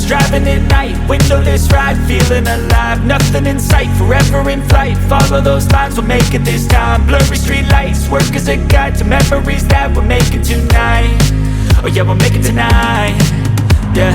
Driving at night, windowless ride, feeling alive. Nothing in sight, forever in flight. Follow those lines, we'll make it this time. Blurry street lights, work as a guide to memories that we'll make it tonight. Oh yeah, we'll make it tonight. Yeah,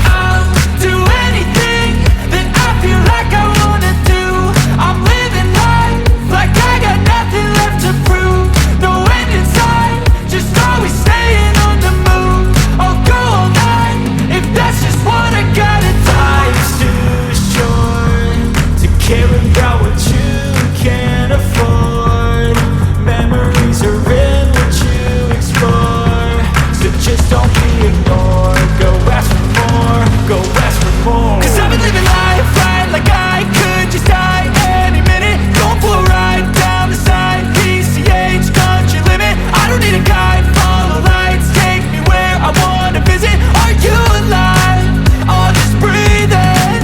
I'll do anything that I feel like I wanna do. I'm living life like I got nothing left to prove. No end in sight, just always staying on the move. I'll go all night if that's just what I gotta do. Life's too short to care about what you can't afford. Memories are in what you explore, so just don't be ignored. Go ask for more, go ask for more. 'Cause I've been living life right like I could just die any minute. Going for a ride down the side, PCH country limit. I don't need a guide, follow lights, take me where I wanna visit. Are you alive? I'll just breathe in.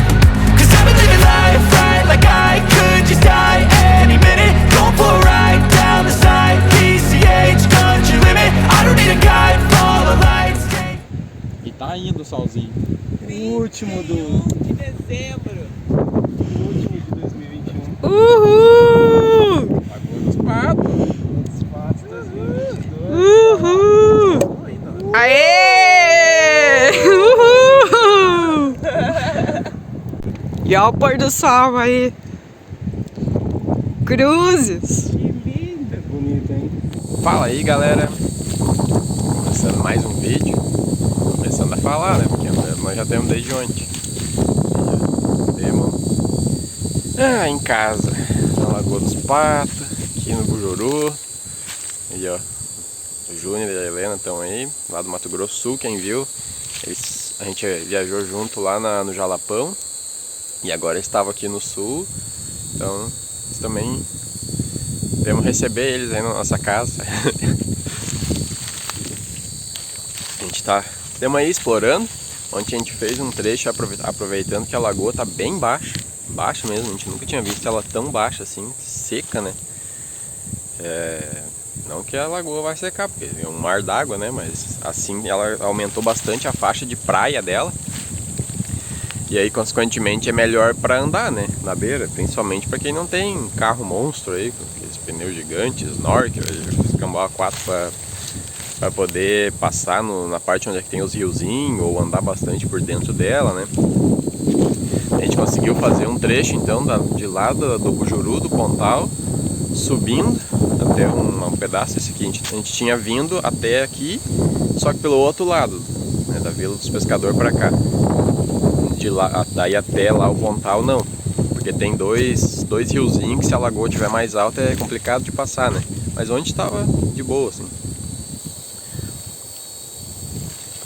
'Cause I've been living life right like I could just die any minute. Going for a ride down the side, PCH country limit. I don't need a guide, follow lights, take... E tá indo o solzinho. O último de dezembro. O último de 2021. Uhul! Lagoa dos Patos. Lagoa dos Patos 2022. Uhul! Aê! Uhul! E olha o pôr do sol aí. Cruzes. Que lindo. Bonito, hein? Fala aí, galera. Começando mais um vídeo. Começando a falar, né? Porque nós já temos desde ontem. Já temos em casa, na Lagoa dos Patos, aqui no Bujuru. E ó, o Júnior e a Helena estão aí, lá do Mato Grosso Sul, quem viu. A gente viajou junto lá no Jalapão. E agora estava aqui no Sul. Então, nós também devemos receber eles aí na nossa casa. A gente estamos aí explorando. Ontem a gente fez um trecho aproveitando que a lagoa tá bem baixa mesmo. A gente nunca tinha visto ela tão baixa assim, seca, né? Não que a lagoa vai secar, porque é um mar d'água, né? Mas assim ela aumentou bastante a faixa de praia dela. E aí, consequentemente, é melhor para andar, né? Na beira, principalmente para quem não tem carro monstro aí, com aqueles pneus gigantes, snorkel, escambau A4 para poder passar na parte onde é que tem os riozinhos ou andar bastante por dentro dela, né? A gente conseguiu fazer um trecho então de lá do Bujuru, do Pontal, subindo até um pedaço. Esse aqui a gente tinha vindo até aqui, só que pelo outro lado, né, da Vila dos Pescadores para cá. De lá, daí até lá o Pontal não, porque tem dois riozinhos que se a lagoa estiver mais alta é complicado de passar, né? Mas onde estava de boa, assim.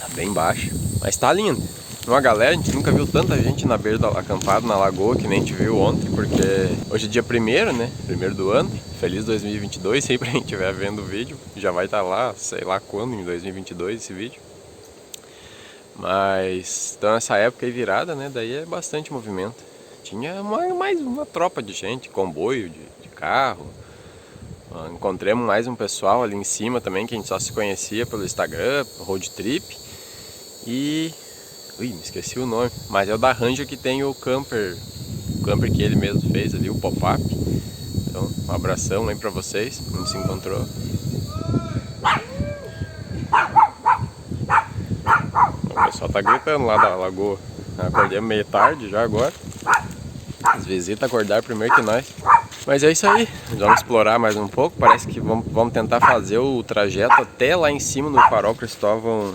Tá bem baixo, mas tá lindo. Uma galera, a gente nunca viu tanta gente na beira acampado na lagoa que nem a gente viu ontem, porque hoje é dia 1º, né? 1º do ano. Feliz 2022, sempre a gente estiver vendo o vídeo, já vai estar lá, sei lá quando, em 2022 esse vídeo. Mas, então essa época aí virada, né, daí é bastante movimento. Tinha mais uma tropa de gente, comboio de carro. Encontramos mais um pessoal ali em cima também, que a gente só se conhecia pelo Instagram, road trip. E... ui, me esqueci o nome, mas é o da Ranger que tem o camper que ele mesmo fez ali, o pop-up. Então, um abração aí pra vocês, a gente se encontrou. O pessoal tá gritando lá da lagoa. Acordamos meio tarde já agora. As visitas acordaram primeiro que nós. Mas é isso aí, vamos explorar mais um pouco. Parece que vamos tentar fazer o trajeto até lá em cima no Farol Cristóvão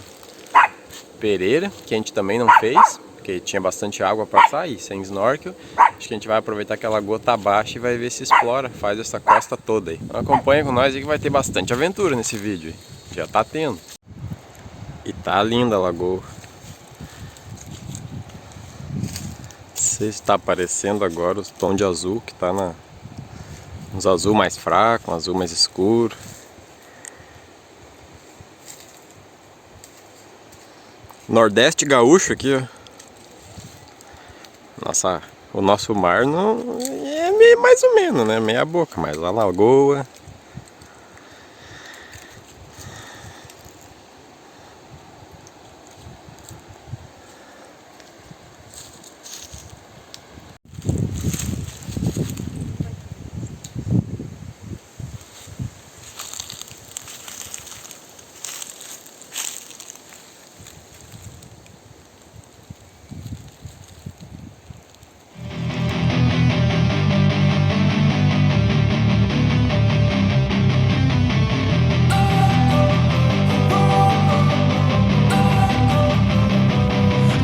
pereira, que a gente também não fez, porque tinha bastante água para sair, sem snorkel. Acho que a gente vai aproveitar que a lagoa tá baixa e vai ver se explora, faz essa costa toda aí. Então acompanha com nós aí que vai ter bastante aventura nesse vídeo aí. Já tá tendo. E tá linda a lagoa. Não sei se tá aparecendo agora os tons de azul, que tá uns azul mais fraco, um azul mais escuro. Nordeste gaúcho aqui, ó. O nosso mar não é meio mais ou menos, né? Meia boca, mas a lagoa.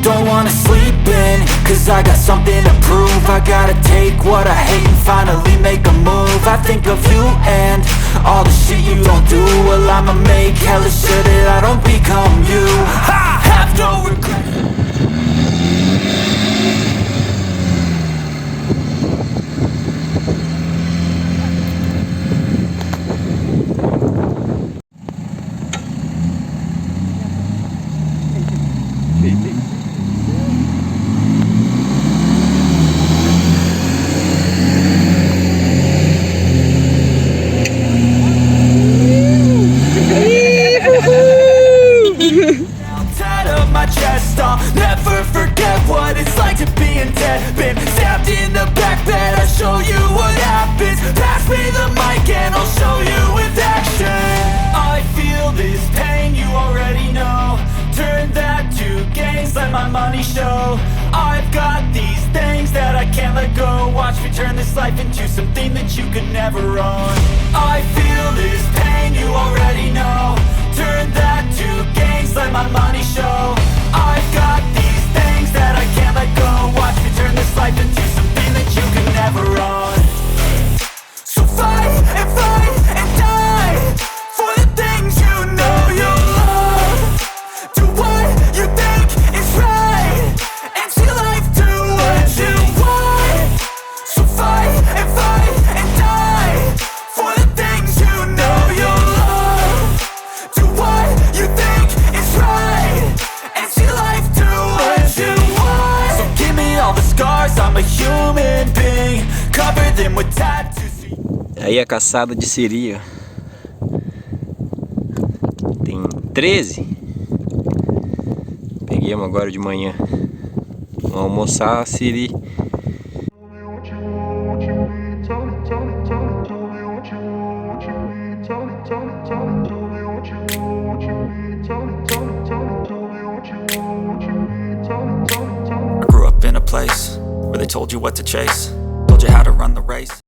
Don't wanna sleep in, cause I got something to prove. I gotta take what I hate and finally make a move. I think of you and all the shit you don't do. Well, I'ma make hella sure that I don't become you. I have no regret. I'll never forget what it's like to be in debt. Been stabbed in the back bed, I'll show you what happens. Pass me the mic and I'll show you with action. I feel this pain, you already know. Turn that to gains, let my money show. I've got these things that I can't let go. Watch me turn this life into something that you could never own. I feel this pain, you already know. Turn that to gains, let my money show. I've got these things that I can't let go. Watch me turn this life into something that you can never own. So fight and die for the things you know you love. Do what you think is right and see life do what you want. So fight and die for the things you know you love. Do what you think is right and see life do what you want. So give me all the scars, I'm a human being. Cover them with tattoos. Aí a caçada de siri, ó. Tem 13. Peguemos agora de manhã. Vamos almoçar a siri. I grew up in a place where they told you what to chase, told you how to run the race.